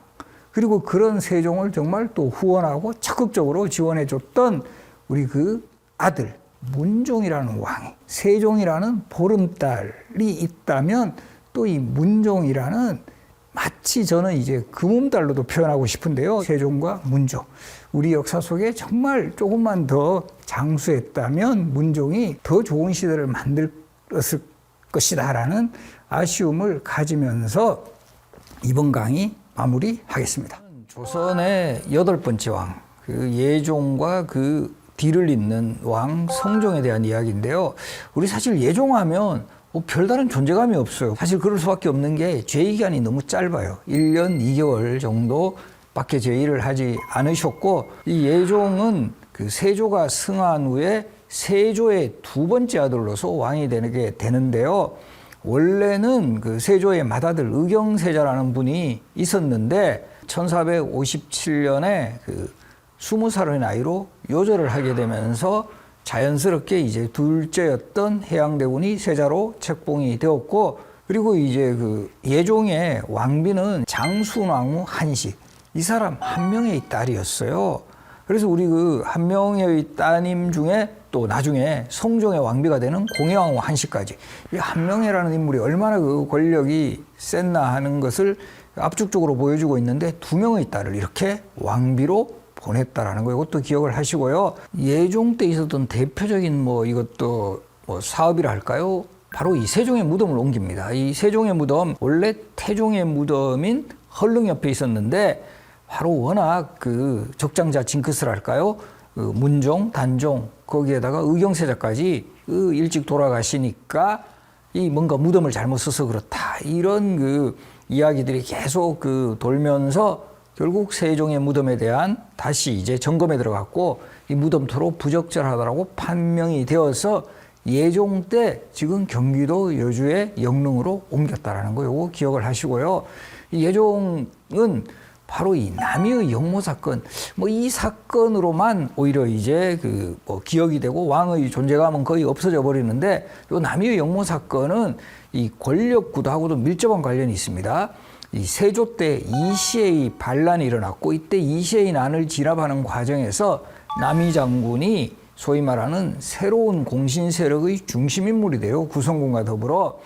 그리고 그런 세종을 정말 또 후원하고 적극적으로 지원해줬던 우리 그 아들 문종이라는 왕이, 세종이라는 보름달이 있다면 또 이 문종이라는, 마치 저는 이제 금음달로도 표현하고 싶은데요. 세종과 문종, 우리 역사 속에 정말 조금만 더 장수했다면 문종이 더 좋은 시대를 만들었을 것이다라는 아쉬움을 가지면서 이번 강의 마무리하겠습니다. 조선의 8번째 왕, 그 예종과 그 뒤를 잇는 왕 성종에 대한 이야기인데요. 우리 사실 예종하면 뭐 별다른 존재감이 없어요. 사실 그럴 수밖에 없는 게 재위기간이 너무 짧아요. 1년 2개월 정도밖에 재위를 하지 않으셨고, 이 예종은 그 세조가 승한 후에 세조의 두 번째 아들로서 왕이 되게 되는데요. 원래는 그 세조의 맏아들 의경세자라는 분이 있었는데 1457년에 그 20살의 나이로 요절을 하게 되면서 자연스럽게 이제 둘째였던 해양대군이 세자로 책봉이 되었고, 그리고 이제 그 예종의 왕비는 장순왕후 한식, 이 사람 한 명의 딸이었어요. 그래서 우리 그 한 명의 따님 중에 또 나중에 성종의 왕비가 되는 공해왕후 한식까지, 이 한명회라는 인물이 얼마나 그 권력이 셌나 하는 것을 압축적으로 보여주고 있는데, 두 명의 딸을 이렇게 왕비로 보냈다라는 거, 이것도 기억을 하시고요. 예종 때 있었던 대표적인 이것도 사업이라 할까요? 바로 이 세종의 무덤을 옮깁니다. 이 세종의 무덤, 원래 태종의 무덤인 헐릉 옆에 있었는데 바로 워낙 그 적장자 징크스라 할까요? 그 문종, 단종, 거기에다가 의경세자까지 일찍 돌아가시니까 이 뭔가 무덤을 잘못 써서 그렇다, 이런 그 이야기들이 계속 그 돌면서 결국 세종의 무덤에 대한 다시 이제 점검에 들어갔고, 이 무덤토로 부적절하다라고 판명이 되어서 예종 때 지금 경기도 여주의 영릉으로 옮겼다라는 거, 요거 기억을 하시고요. 이 예종은 바로 이 남이의 영모 사건, 이 사건으로만 오히려 이제 기억이 되고 왕의 존재감은 거의 없어져 버리는데, 요 남이의 영모 사건은 이 권력구도하고도 밀접한 관련이 있습니다. 이 세조 때 이시의 반란이 일어났고, 이때 이시의 난을 진압하는 과정에서 남이 장군이 소위 말하는 새로운 공신 세력의 중심 인물이 돼요. 구성군과 더불어.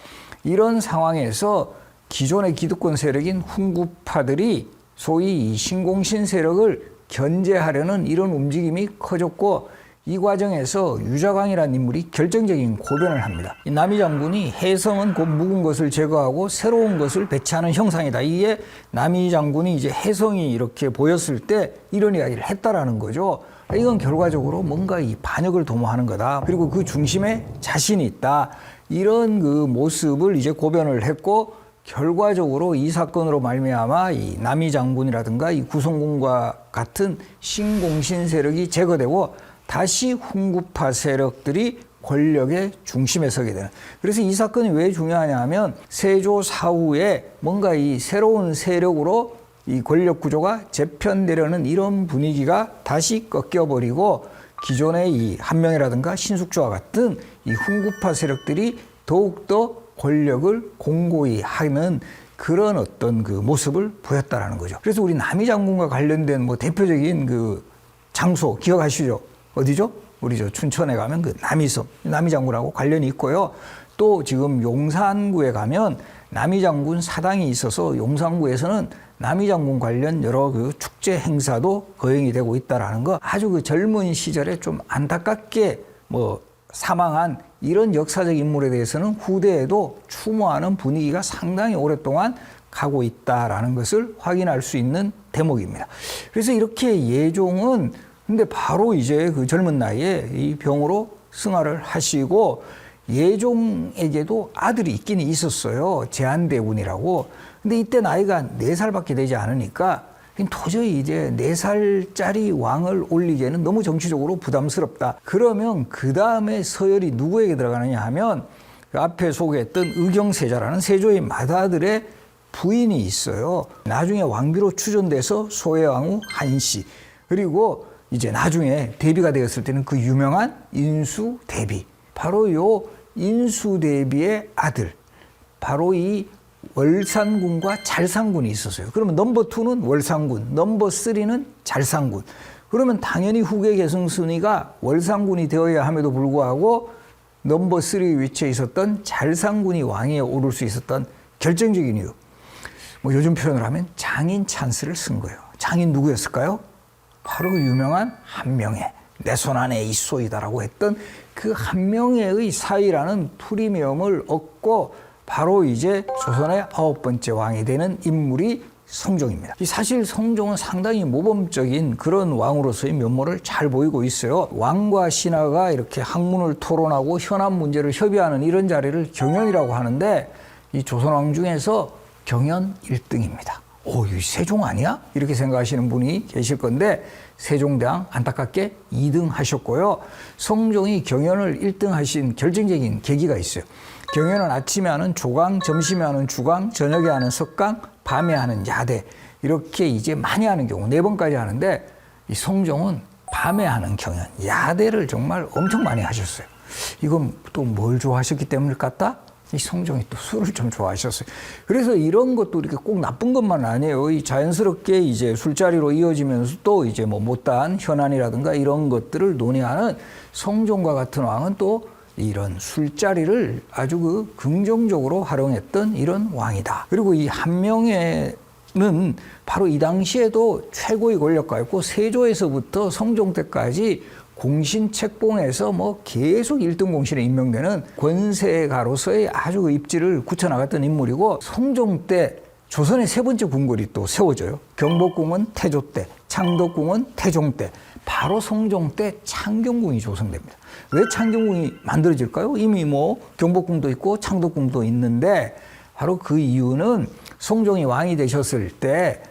이런 상황에서 기존의 기득권 세력인 훈구파들이 소위 이 신공신 세력을 견제하려는 이런 움직임이 커졌고, 이 과정에서 유자광이라는 인물이 결정적인 고변을 합니다. 이 남이 장군이 해성은 곧 묵은 것을 제거하고 새로운 것을 배치하는 형상이다. 이게 남이 장군이 이제 해성이 이렇게 보였을 때 이런 이야기를 했다라는 거죠. 이건 결과적으로 뭔가 이 반역을 도모하는 거다. 그리고 그 중심에 자신이 있다. 이런 그 모습을 이제 고변을 했고, 결과적으로 이 사건으로 말미암아 이 남이 장군이라든가 이 구성군과 같은 신공신 세력이 제거되고 다시 훈구파 세력들이 권력의 중심에 서게 되는. 그래서 이 사건이 왜 중요하냐 하면 세조 사후에 뭔가 이 새로운 세력으로 이 권력 구조가 재편되려는 이런 분위기가 다시 꺾여버리고 기존의 이 한명이라든가 신숙주와 같은 이 훈구파 세력들이 더욱더 권력을 공고히 하는 그런 어떤 그 모습을 보였다라는 거죠. 그래서 우리 남이 장군과 관련된 뭐 대표적인 그 장소 기억하시죠? 어디죠? 우리 저 춘천에 가면 그 남이섬, 남이 장군하고 관련이 있고요. 또 지금 용산구에 가면 남이 장군 사당이 있어서 용산구에서는 남이 장군 관련 여러 그 축제 행사도 거행이 되고 있다라는 거, 아주 그 젊은 시절에 좀 안타깝게 뭐 사망한 이런 역사적 인물에 대해서는 후대에도 추모하는 분위기가 상당히 오랫동안 가고 있다라는 것을 확인할 수 있는 대목입니다. 그래서 이렇게 예종은 근데 바로 이제 그 젊은 나이에 이 병으로 승하를 하시고, 예종에게도 아들이 있긴 있었어요. 제한대군이라고. 근데 이때 나이가 4살밖에 되지 않으니까 도저히 이제 4살짜리 왕을 올리기에는 너무 정치적으로 부담스럽다. 그러면 그 다음에 서열이 누구에게 들어가느냐 하면 그 앞에 소개했던 의경세자라는 세조의 맏아들의 부인이 있어요. 나중에 왕비로 추존돼서 소해왕후 한씨, 그리고 이제 나중에 대비가 되었을 때는 그 유명한 인수대비, 바로 요 인수대비의 아들, 바로 이 월산군과 잘상군이 있었어요. 그러면 넘버 2는 월산군, 넘버 3는 잘상군. 그러면 당연히 후계 계승순위가 월산군이 되어야 함에도 불구하고 넘버 3 위치에 있었던 잘상군이 왕위에 오를 수 있었던 결정적인 이유, 뭐 요즘 표현을 하면 장인 찬스를 쓴 거예요. 장인 누구였을까요? 바로 그 유명한 한명회, 내 손 안에 있소이다라고 했던 그 한명회의 사위라는 프리미엄을 얻고 바로 이제 조선의 9번째 왕이 되는 인물이 성종입니다. 사실 성종은 상당히 모범적인 그런 왕으로서의 면모를 잘 보이고 있어요. 왕과 신하가 이렇게 학문을 토론하고 현안 문제를 협의하는 이런 자리를 경연이라고 하는데, 이 조선왕 중에서 경연 1등입니다. 이 세종 아니야? 이렇게 생각하시는 분이 계실 건데, 세종대왕 안타깝게 2등 하셨고요. 성종이 경연을 1등 하신 결정적인 계기가 있어요. 경연은 아침에 하는 조강, 점심에 하는 주강, 저녁에 하는 석강, 밤에 하는 야대, 이렇게 이제 많이 하는 경우 4번까지 하는데, 이 성종은 밤에 하는 경연, 야대를 정말 엄청 많이 하셨어요. 이건 또 뭘 좋아하셨기 때문일 것 같다? 이 성종이 또 술을 좀 좋아하셨어요. 그래서 이런 것도 이렇게 꼭 나쁜 것만 아니에요. 이 자연스럽게 이제 술자리로 이어지면서 또 이제 뭐 못다한 현안이라든가 이런 것들을 논의하는 성종과 같은 왕은 또 이런 술자리를 아주 그 긍정적으로 활용했던 이런 왕이다. 그리고 이 한명회는 바로 이 당시에도 최고의 권력가였고, 세조에서부터 성종 때까지 공신 책봉에서 뭐 계속 1등 공신에 임명되는 권세가로서의 아주 그 입지를 굳혀나갔던 인물이고, 성종 때 조선의 3번째 궁궐이 또 세워져요. 경복궁은 태조 때, 창덕궁은 태종 때, 바로 성종 때 창경궁이 조성됩니다. 왜 창경궁이 만들어질까요? 이미 뭐 경복궁도 있고 창덕궁도 있는데, 바로 그 이유는 성종이 왕이 되셨을 때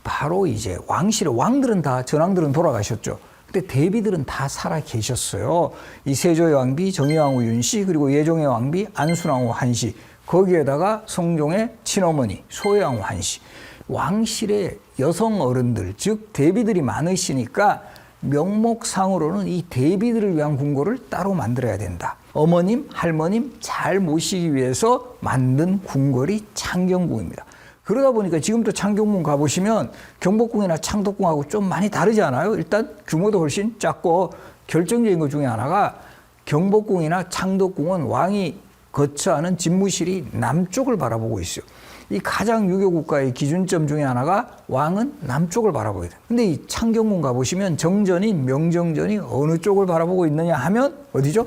바로 이제 왕실에 왕들은 다, 전왕들은 돌아가셨죠. 그때 대비들은 다 살아 계셨어요. 이 세조의 왕비 정의왕후 윤씨, 그리고 예종의 왕비 안순왕후 한씨, 거기에다가 성종의 친어머니 소해왕후 한씨, 왕실의 여성 어른들, 즉 대비들이 많으시니까 명목상으로는 이 대비들을 위한 궁궐을 따로 만들어야 된다. 어머님, 할머님 잘 모시기 위해서 만든 궁궐이 창경궁입니다. 그러다 보니까 지금도 창경궁 가보시면 경복궁이나 창덕궁하고 좀 많이 다르지 않아요? 일단 규모도 훨씬 작고, 결정적인 것 중에 하나가 경복궁이나 창덕궁은 왕이 거처하는 집무실이 남쪽을 바라보고 있어요. 이 가장 유교 국가의 기준점 중에 하나가 왕은 남쪽을 바라보게 돼요. 근데 이 창경궁 가보시면 정전이, 명정전이 어느 쪽을 바라보고 있느냐 하면 어디죠?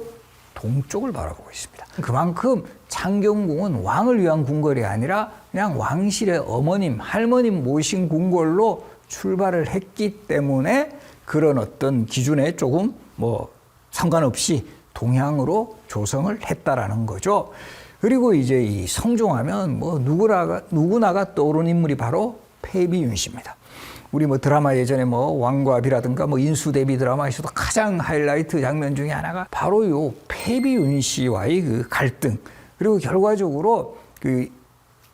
동쪽을 바라보고 있습니다. 그만큼 창경궁은 왕을 위한 궁궐이 아니라 그냥 왕실의 어머님, 할머님 모신 궁궐로 출발을 했기 때문에 그런 어떤 기준에 조금 뭐 상관없이 동향으로 조성을 했다라는 거죠. 그리고 이제 이 성종하면 뭐 누구나가 떠오르는 인물이 바로 폐비윤 씨입니다. 우리 뭐 드라마 예전에 뭐 왕과 비라든가 뭐 인수대비 드라마에서도 가장 하이라이트 장면 중에 하나가 바로 요 폐비윤 씨와의 그 갈등, 그리고 결과적으로 그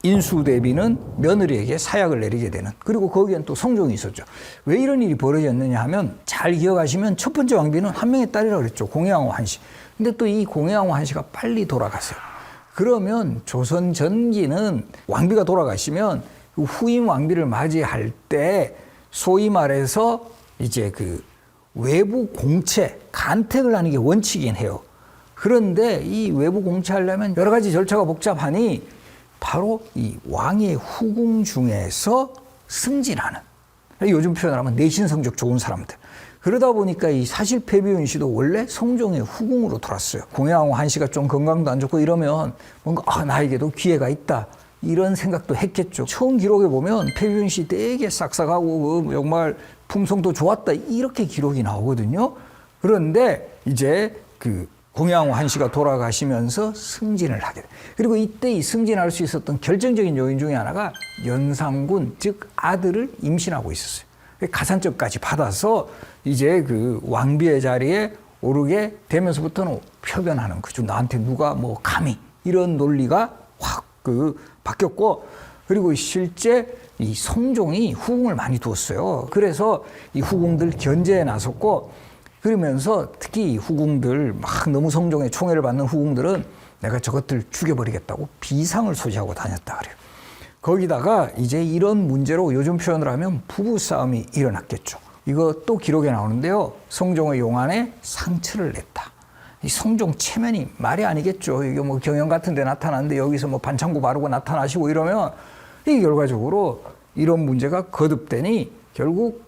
인수대비는 며느리에게 사약을 내리게 되는, 그리고 거기엔 또 성종이 있었죠. 왜 이런 일이 벌어졌느냐 하면, 잘 기억하시면 첫 번째 왕비는 한 명의 딸이라고 그랬죠. 공해왕후 한씨. 근데 또 이 공해왕후 한씨가 빨리 돌아가세요. 그러면 조선 전기는 왕비가 돌아가시면 후임 왕비를 맞이할 때 소위 말해서 이제 그 외부 공채, 간택을 하는 게 원칙이긴 해요. 그런데 이 외부 공채하려면 여러 가지 절차가 복잡하니 바로 이 왕의 후궁 중에서 승진하는, 요즘 표현을 하면 내신 성적 좋은 사람들. 그러다 보니까 이 사실 패비윤 씨도 원래 성종의 후궁으로 돌았어요. 공해왕후 한씨가 좀 건강도 안 좋고 이러면 뭔가 나에게도 기회가 있다, 이런 생각도 했겠죠. 처음 기록에 보면 패비윤 씨 되게 싹싹하고 정말 품성도 좋았다, 이렇게 기록이 나오거든요. 그런데 이제 그 공해왕후 한씨가 돌아가시면서 승진을 하게 돼. 그리고 이때 이 승진할 수 있었던 결정적인 요인 중에 하나가 연산군, 즉 아들을 임신하고 있었어요. 가산점까지 받아서 이제 그 왕비의 자리에 오르게 되면서부터는 표변하는 거죠. 나한테 누가 뭐 감히, 이런 논리가 확 바뀌었고, 그리고 실제 이 성종이 후궁을 많이 두었어요. 그래서 이 후궁들 견제에 나섰고, 그러면서 특히 이 후궁들 막 너무 성종의 총애를 받는 후궁들은 내가 저것들 죽여버리겠다고 비상을 소지하고 다녔다 그래요. 거기다가 이제 이런 문제로 요즘 표현을 하면 부부싸움이 일어났겠죠. 이거 또 기록에 나오는데요. 성종의 용안에 상처를 냈다. 이 성종 체면이 말이 아니겠죠. 이게 뭐 경연 같은 데 나타났는데 여기서 뭐 반창고 바르고 나타나시고 이러면, 이게 결과적으로 이런 문제가 거듭되니 결국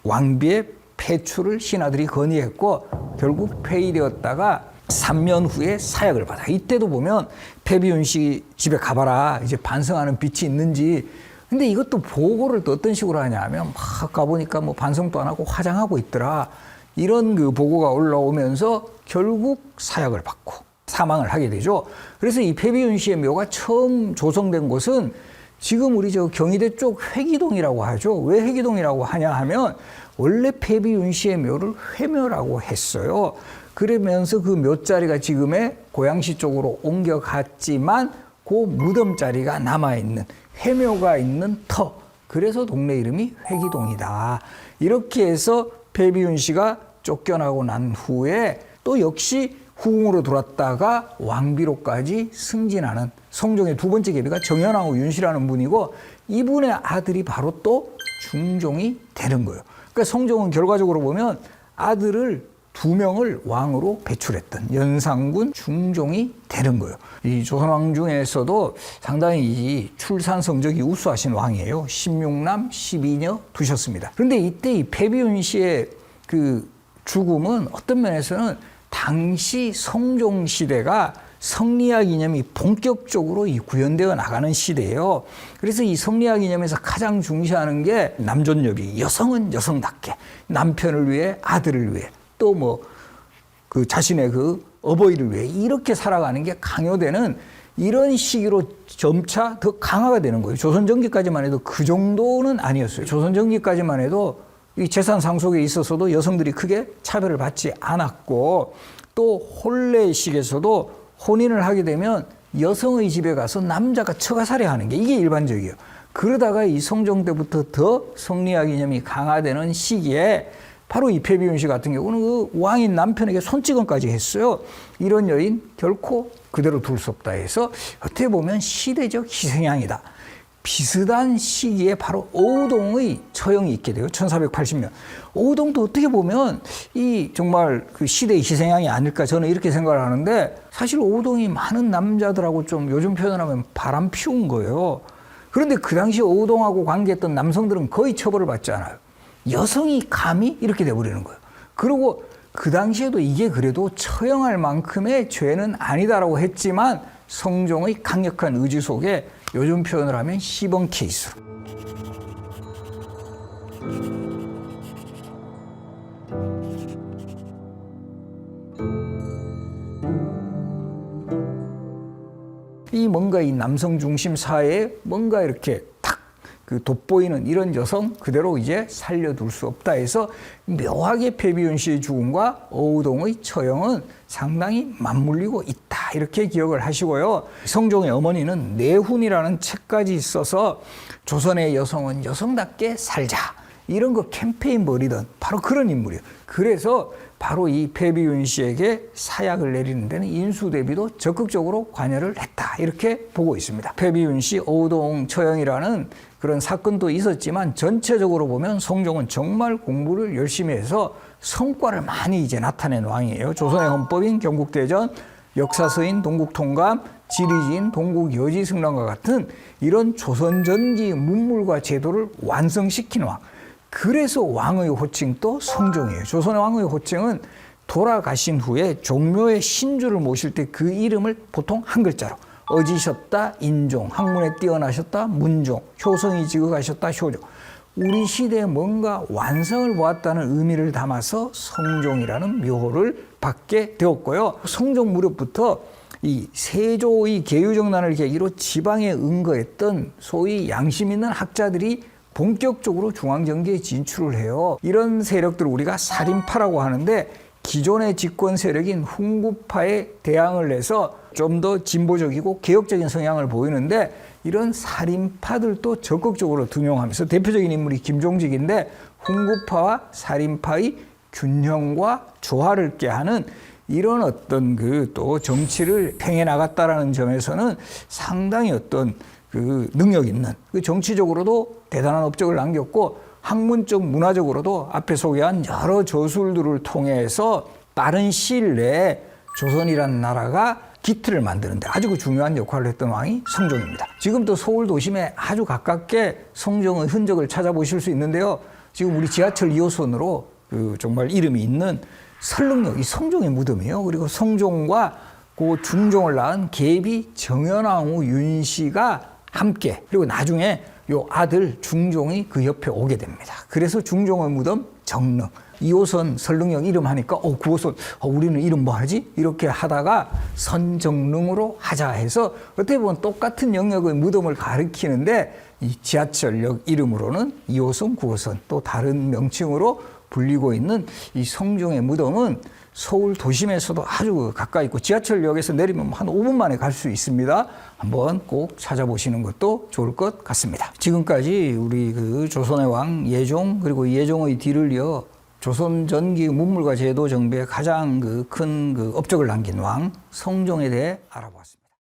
왕비의 폐출을 신하들이 건의했고, 결국 폐위되었다가 3년 후에 사약을 받아. 이때도 보면 패비윤 씨 집에 가봐라, 이제 반성하는 빛이 있는지. 근데 이것도 보고를 또 어떤 식으로 하냐 하면, 막 가보니까 뭐 반성도 안 하고 화장하고 있더라, 이런 그 보고가 올라오면서 결국 사약을 받고 사망을 하게 되죠. 그래서 이 패비윤 씨의 묘가 처음 조성된 곳은 지금 우리 저 경희대 쪽 회기동이라고 하죠. 왜 회기동이라고 하냐 하면, 원래 패비윤 씨의 묘를 회묘라고 했어요. 그러면서 그 묘자리가 지금의 고양시 쪽으로 옮겨갔지만 그 무덤 자리가 남아있는, 회묘가 있는 터, 그래서 동네 이름이 회기동이다. 이렇게 해서 패비윤 씨가 쫓겨나고 난 후에 또 역시 후궁으로 돌았다가 왕비로까지 승진하는 성종의 두 번째 계비가 정현왕후 윤씨라는 분이고, 이분의 아들이 바로 또 중종이 되는 거예요. 그러니까 성종은 결과적으로 보면 아들을 2명을 왕으로 배출했던 연산군 중종이 되는 거예요. 이 조선왕 중에서도 상당히 이 출산 성적이 우수하신 왕이에요. 16남 12녀 두셨습니다. 그런데 이때 이 패비윤 씨의 그 죽음은 어떤 면에서는 당시 성종 시대가 성리학 이념이 본격적으로 구현되어 나가는 시대예요. 그래서 이 성리학 이념에서 가장 중시하는 게 남존여비, 여성은 여성답게 남편을 위해, 아들을 위해, 또 뭐 그 자신의 그 어버이를 위해 이렇게 살아가는 게 강요되는 이런 시기로 점차 더 강화가 되는 거예요. 조선 전기까지만 해도 그 정도는 아니었어요. 조선 전기까지만 해도 이 재산 상속에 있어서도 여성들이 크게 차별을 받지 않았고, 또 혼례식에서도 혼인을 하게 되면 여성의 집에 가서 남자가 처가살해하는 게 이게 일반적이에요. 그러다가 이 성종 때부터 더 성리학 이념이 강화되는 시기에 바로 이 패비윤 씨 같은 경우는 그 왕인 남편에게 손찌검까지 했어요. 이런 여인 결코 그대로 둘 수 없다 해서 어떻게 보면 시대적 희생양이다. 비슷한 시기에 바로 오우동의 처형이 있게 돼요. 1480년. 오우동도 어떻게 보면 이 정말 그 시대의 희생양이 아닐까, 저는 이렇게 생각을 하는데, 사실 오우동이 많은 남자들하고 좀 요즘 표현을 하면 바람 피운 거예요. 그런데 그 당시 오우동하고 관계했던 남성들은 거의 처벌을 받지 않아요. 여성이 감히 이렇게 돼버리는 거예요. 그리고 그 당시에도 이게 그래도 처형할 만큼의 죄는 아니다라고 했지만 성종의 강력한 의지 속에 요즘 표현을 하면 시범 케이스로. 이 뭔가 이 남성 중심 사회에 뭔가 이렇게 탁 그 돋보이는 이런 여성 그대로 이제 살려둘 수 없다 해서 묘하게 패비윤 씨의 죽음과 어우동의 처형은 상당히 맞물리고 있다 이렇게 기억을 하시고요. 성종의 어머니는 내훈이라는 책까지 있어서 조선의 여성은 여성답게 살자 이런 거 캠페인 벌이던 바로 그런 인물이에요. 그래서 바로 이 패비윤 씨에게 사약을 내리는 데는 인수대비도 적극적으로 관여를 했다 이렇게 보고 있습니다. 패비윤 씨 어우동 처형이라는 그런 사건도 있었지만 전체적으로 보면 성종은 정말 공부를 열심히 해서 성과를 많이 이제 나타낸 왕이에요. 조선의 헌법인 경국대전, 역사서인 동국통감, 지리지인 동국여지승랑과 같은 이런 조선 전기 문물과 제도를 완성시킨 왕. 그래서 왕의 호칭도 성종이에요. 조선의 왕의 호칭은 돌아가신 후에 종묘에 신주를 모실 때 그 이름을 보통 한 글자로 어지셨다 인종, 학문에 뛰어나셨다 문종, 효성이 지극하셨다 효종. 우리 시대에 뭔가 완성을 보았다는 의미를 담아서 성종이라는 묘호를 받게 되었고요. 성종 무렵부터 이 세조의 계유정난을 계기로 지방에 은거했던 소위 양심 있는 학자들이 본격적으로 중앙정계에 진출을 해요. 이런 세력들을 우리가 살인파라고 하는데 기존의 집권 세력인 훈구파에 대항을 해서 좀 더 진보적이고 개혁적인 성향을 보이는데 이런 살인파들도 적극적으로 등용하면서 대표적인 인물이 김종직인데 훈구파와 살인파의 균형과 조화를 꾀하는 이런 어떤 그 또 정치를 행해 나갔다라는 점에서는 상당히 어떤 그 능력 있는 그 정치적으로도 대단한 업적을 남겼고 학문적 문화적으로도 앞에 소개한 여러 저술들을 통해서 빠른 시일 내에 조선이라는 나라가 기틀을 만드는데 아주 그 중요한 역할을 했던 왕이 성종입니다. 지금도 서울 도심에 아주 가깝게 성종의 흔적을 찾아보실 수 있는데요. 지금 우리 지하철 2호선으로 그 정말 이름이 있는 설릉역 이 성종의 무덤이에요. 그리고 성종과 그 중종을 낳은 계비 정현왕후 윤씨가 함께 그리고 나중에 요 아들 중종이 그 옆에 오게 됩니다. 그래서 중종의 무덤 정릉 2호선 설릉역 이름 하니까 9호선 우리는 이름 뭐 하지? 이렇게 하다가 선정릉으로 하자 해서 어떻게 보면 똑같은 영역의 무덤을 가리키는데 이 지하철역 이름으로는 2호선 9호선 또 다른 명칭으로 불리고 있는 이 성종의 무덤은 서울 도심에서도 아주 가까이 있고 지하철역에서 내리면 한 5분 만에 갈 수 있습니다. 한번 꼭 찾아보시는 것도 좋을 것 같습니다. 지금까지 우리 그 조선의 왕 예종 그리고 예종의 뒤를 이어 조선 전기 문물과 제도 정비에 가장 큰 업적을 남긴 왕 성종에 대해 알아보았습니다.